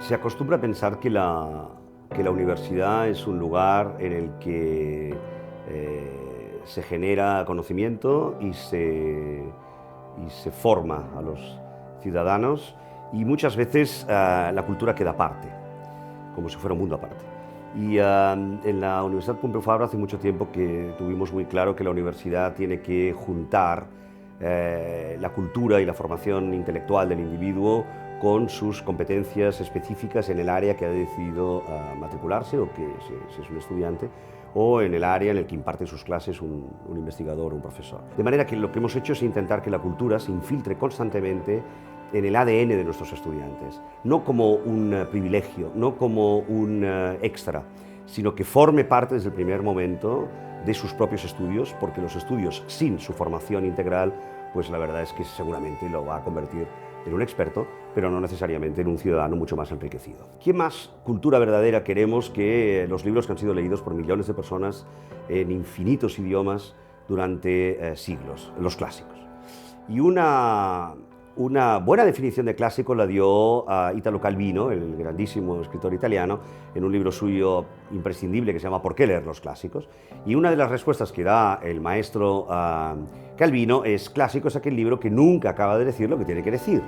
Se acostumbra a pensar que la universidad es un lugar en el que se genera conocimiento y se forma a los ciudadanos, y muchas veces la cultura queda aparte, como si fuera un mundo aparte. Y en la Universidad Pompeu Fabra hace mucho tiempo que tuvimos muy claro que la universidad tiene que juntar la cultura y la formación intelectual del individuo con sus competencias específicas en el área que ha decidido matricularse, o que si es un estudiante, o en el área en el que imparte sus clases un investigador o un profesor. De manera que lo que hemos hecho es intentar que la cultura se infiltre constantemente en el ADN de nuestros estudiantes, no como un privilegio, no como un extra, sino que forme parte desde el primer momento de sus propios estudios, porque los estudios sin su formación integral, pues la verdad es que seguramente lo va a convertir en un experto, pero no necesariamente en un ciudadano mucho más enriquecido. ¿Qué más cultura verdadera queremos que los libros que han sido leídos por millones de personas en infinitos idiomas durante siglos, los clásicos? Y una buena definición de clásico la dio Italo Calvino, el grandísimo escritor italiano, en un libro suyo imprescindible que se llama ¿Por qué leer los clásicos? Y una de las respuestas que da el maestro Calvino es: clásico es aquel libro que nunca acaba de decir lo que tiene que decir.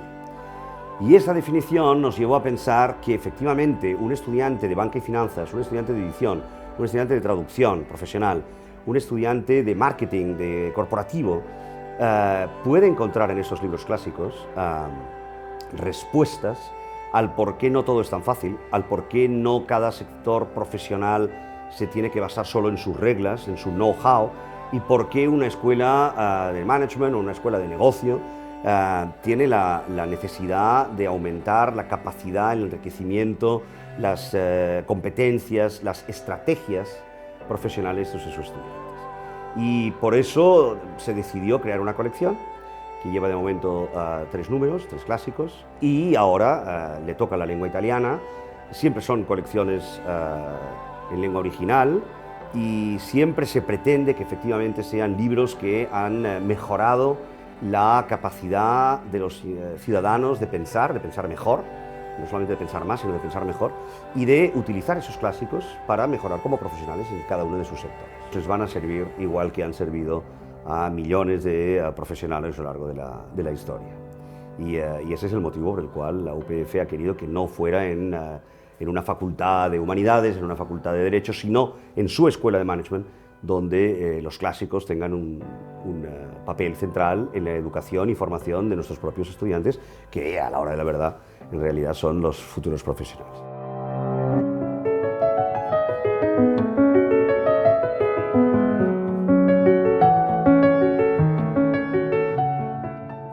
Y esa definición nos llevó a pensar que efectivamente un estudiante de banca y finanzas, un estudiante de edición, un estudiante de traducción profesional, un estudiante de marketing, de corporativo, puede encontrar en esos libros clásicos respuestas al por qué no todo es tan fácil, al por qué no cada sector profesional se tiene que basar solo en sus reglas, en su know-how, y por qué una escuela de management o una escuela de negocio tiene la necesidad de aumentar la capacidad, el enriquecimiento, las competencias, las estrategias profesionales de sus estudiantes. Y por eso se decidió crear una colección que lleva de momento 3 números, 3 clásicos, y ahora le toca la lengua italiana. Siempre son colecciones en lengua original, y siempre se pretende que efectivamente sean libros que han mejorado la capacidad de los ciudadanos de pensar mejor, no solamente de pensar más, sino de pensar mejor, y de utilizar esos clásicos para mejorar como profesionales en cada uno de sus sectores. Les van a servir igual que han servido a millones de profesionales a lo largo de la historia. Y ese es el motivo por el cual la UPF ha querido que no fuera en una facultad de humanidades, en una facultad de derecho, sino en su escuela de management, donde los clásicos tengan un papel central en la educación y formación de nuestros propios estudiantes, que a la hora de la verdad en realidad son los futuros profesionales.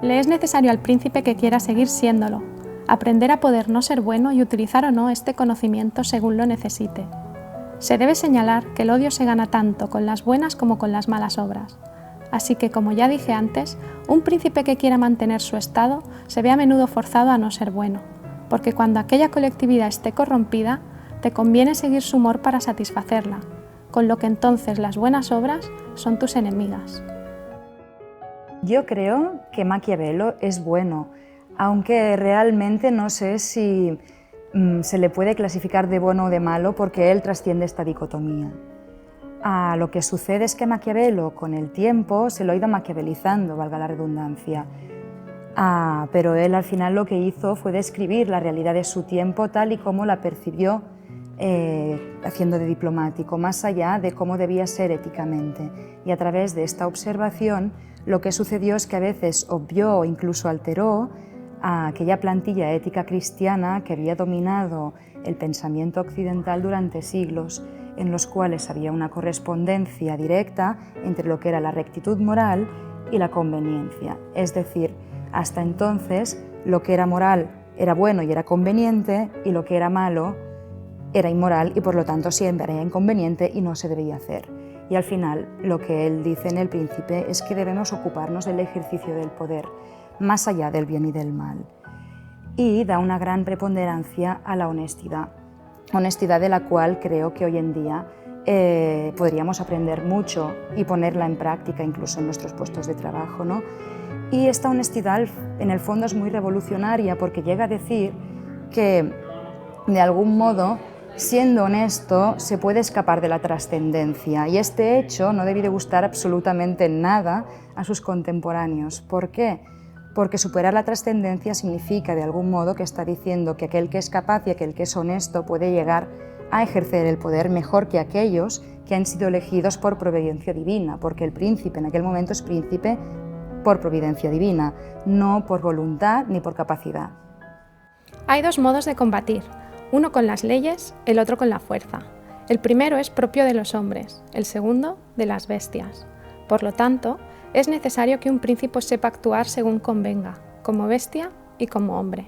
Le es necesario al príncipe que quiera seguir siéndolo, aprender a poder no ser bueno y utilizar o no este conocimiento según lo necesite. Se debe señalar que el odio se gana tanto con las buenas como con las malas obras. Así que, como ya dije antes, un príncipe que quiera mantener su estado se ve a menudo forzado a no ser bueno, porque cuando aquella colectividad esté corrompida, te conviene seguir su humor para satisfacerla, con lo que entonces las buenas obras son tus enemigas. Yo creo que Maquiavelo es bueno, aunque realmente no sé si se le puede clasificar de bueno o de malo, porque él trasciende esta dicotomía. Lo que sucede es que Maquiavelo, con el tiempo, se lo ha ido maquiavelizando, valga la redundancia. Pero él al final lo que hizo fue describir la realidad de su tiempo tal y como la percibió haciendo de diplomático, más allá de cómo debía ser éticamente. Y a través de esta observación, lo que sucedió es que a veces obvió o incluso alteró a aquella plantilla ética cristiana que había dominado el pensamiento occidental durante siglos, en los cuales había una correspondencia directa entre lo que era la rectitud moral y la conveniencia. Es decir, hasta entonces lo que era moral era bueno y era conveniente, y lo que era malo era inmoral y por lo tanto siempre era inconveniente y no se debía hacer. Y al final lo que él dice en El Príncipe es que debemos ocuparnos del ejercicio del poder, más allá del bien y del mal. Y da una gran preponderancia a la honestidad de la cual creo que hoy en día podríamos aprender mucho y ponerla en práctica incluso en nuestros puestos de trabajo, ¿no? Y esta honestidad en el fondo es muy revolucionaria, porque llega a decir que de algún modo, siendo honesto, se puede escapar de la trascendencia. Y este hecho no debe de gustar absolutamente nada a sus contemporáneos. ¿Por qué? Porque superar la trascendencia significa, de algún modo, que está diciendo que aquel que es capaz y aquel que es honesto puede llegar a ejercer el poder mejor que aquellos que han sido elegidos por providencia divina, porque el príncipe en aquel momento es príncipe por providencia divina, no por voluntad ni por capacidad. Hay dos modos de combatir, uno con las leyes, el otro con la fuerza. El primero es propio de los hombres, el segundo de las bestias. Por lo tanto, es necesario que un príncipe sepa actuar según convenga, como bestia y como hombre.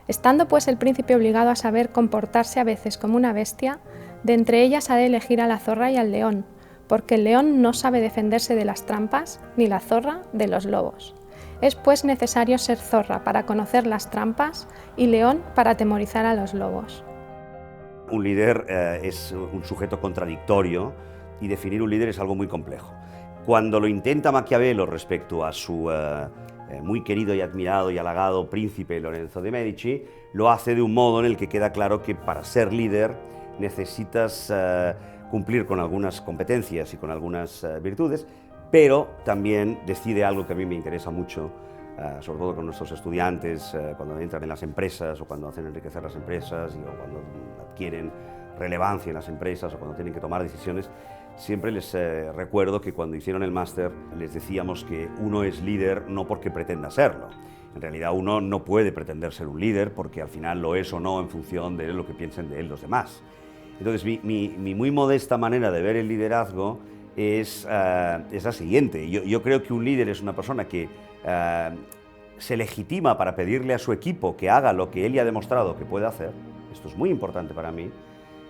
Estando pues el príncipe obligado a saber comportarse a veces como una bestia, de entre ellas ha de elegir a la zorra y al león, porque el león no sabe defenderse de las trampas, ni la zorra de los lobos. Es pues necesario ser zorra para conocer las trampas y león para atemorizar a los lobos. Un líder es un sujeto contradictorio y definir un líder es algo muy complejo. Cuando lo intenta Maquiavelo respecto a su muy querido y admirado y halagado príncipe Lorenzo de Medici, lo hace de un modo en el que queda claro que para ser líder necesitas cumplir con algunas competencias y con algunas virtudes, pero también decide algo que a mí me interesa mucho, sobre todo con nuestros estudiantes, cuando entran en las empresas o cuando hacen enriquecer las empresas o cuando adquieren relevancia en las empresas o cuando tienen que tomar decisiones. Siempre les recuerdo que cuando hicieron el máster les decíamos que uno es líder no porque pretenda serlo. En realidad uno no puede pretender ser un líder porque al final lo es o no en función de lo que piensen de él los demás. Entonces mi muy modesta manera de ver el liderazgo es la siguiente. Yo creo que un líder es una persona que se legitima para pedirle a su equipo que haga lo que él ya ha demostrado que puede hacer. Esto es muy importante para mí,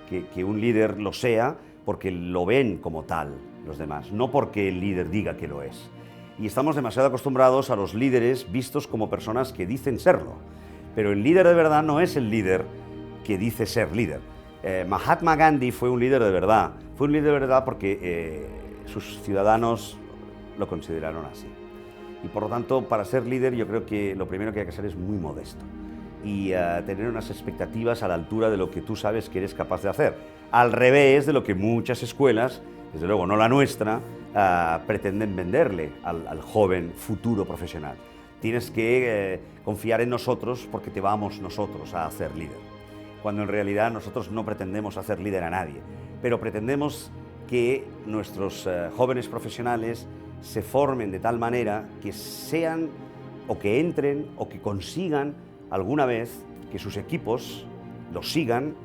que un líder lo sea porque lo ven como tal los demás, no porque el líder diga que lo es. Y estamos demasiado acostumbrados a los líderes vistos como personas que dicen serlo, pero el líder de verdad no es el líder que dice ser líder. Mahatma Gandhi fue un líder de verdad, porque sus ciudadanos lo consideraron así. Y por lo tanto, para ser líder yo creo que lo primero que hay que hacer es muy modesto y tener unas expectativas a la altura de lo que tú sabes que eres capaz de hacer. Al revés de lo que muchas escuelas, desde luego no la nuestra, pretenden venderle al joven futuro profesional. Tienes que confiar en nosotros porque te vamos nosotros a hacer líder. Cuando en realidad nosotros no pretendemos hacer líder a nadie, pero pretendemos que nuestros jóvenes profesionales se formen de tal manera que sean o que entren o que consigan alguna vez que sus equipos los sigan,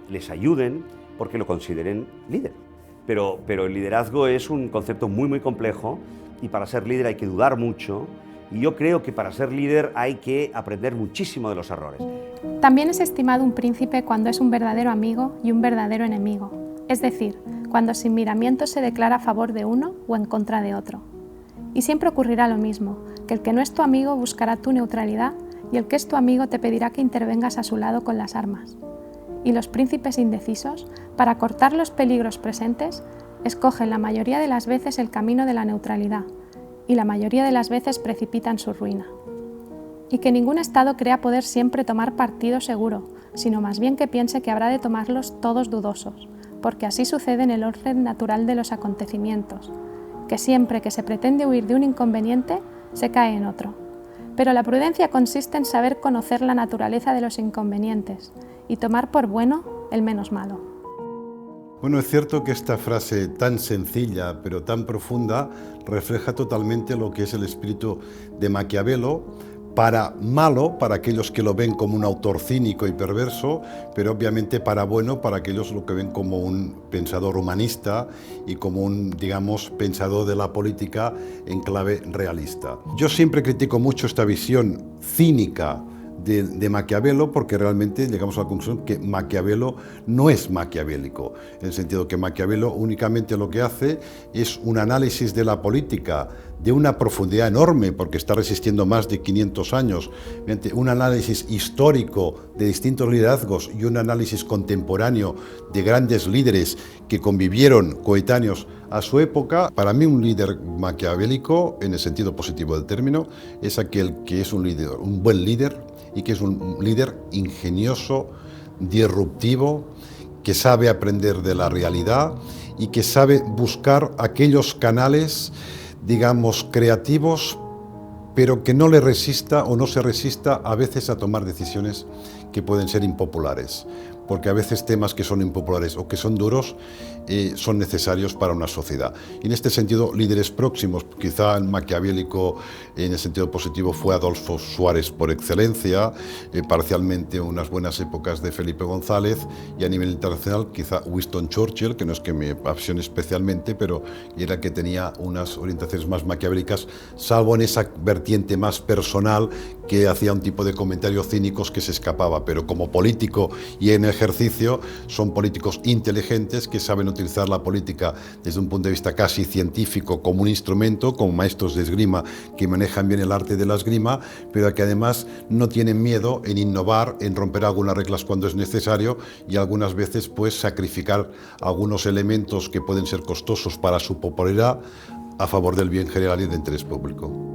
les ayuden porque lo consideren líder. Pero el liderazgo es un concepto muy complejo y para ser líder hay que dudar mucho y yo creo que para ser líder hay que aprender muchísimo de los errores. También es estimado un príncipe cuando es un verdadero amigo y un verdadero enemigo, es decir, cuando sin miramientos se declara a favor de uno o en contra de otro. Y siempre ocurrirá lo mismo, que el que no es tu amigo buscará tu neutralidad y el que es tu amigo te pedirá que intervengas a su lado con las armas. Y los príncipes indecisos, para cortar los peligros presentes, escogen la mayoría de las veces el camino de la neutralidad y la mayoría de las veces precipitan su ruina. Y que ningún Estado crea poder siempre tomar partido seguro, sino más bien que piense que habrá de tomarlos todos dudosos, porque así sucede en el orden natural de los acontecimientos, que siempre que se pretende huir de un inconveniente, se cae en otro. Pero la prudencia consiste en saber conocer la naturaleza de los inconvenientes y tomar por bueno el menos malo. Bueno, es cierto que esta frase tan sencilla pero tan profunda refleja totalmente lo que es el espíritu de Maquiavelo, para malo, para aquellos que lo ven como un autor cínico y perverso, pero obviamente para bueno, para aquellos lo que ven como un pensador humanista y como un, digamos, pensador de la política en clave realista. Yo siempre critico mucho esta visión cínica de Maquiavelo porque realmente llegamos a la conclusión que Maquiavelo no es maquiavélico, en el sentido que Maquiavelo únicamente lo que hace es un análisis de la política de una profundidad enorme, porque está resistiendo más de 500 años, mediante un análisis histórico de distintos liderazgos y un análisis contemporáneo de grandes líderes que convivieron coetáneos a su época. Para mí un líder maquiavélico, en el sentido positivo del término, es aquel que es un líder, un buen líder, y que es un líder ingenioso disruptivo, que sabe aprender de la realidad y que sabe buscar aquellos canales, digamos, creativos, pero que no le resista o no se resista a veces a tomar decisiones que pueden ser impopulares, porque a veces temas que son impopulares o que son duros son necesarios para una sociedad. Y en este sentido, líderes próximos, quizá el maquiavélico en el sentido positivo fue Adolfo Suárez por excelencia, parcialmente unas buenas épocas de Felipe González, y a nivel internacional quizá Winston Churchill, que no es que me apasione especialmente, pero era el que tenía unas orientaciones más maquiavélicas, salvo en esa vertiente más personal que hacía un tipo de comentarios cínicos que se escapaba, pero como político y en ejercicio son políticos inteligentes que saben utilizar la política desde un punto de vista casi científico como un instrumento, como maestros de esgrima que manejan bien el arte de la esgrima, pero que además no tienen miedo en innovar, en romper algunas reglas cuando es necesario y algunas veces pues sacrificar algunos elementos que pueden ser costosos para su popularidad a favor del bien general y de interés público.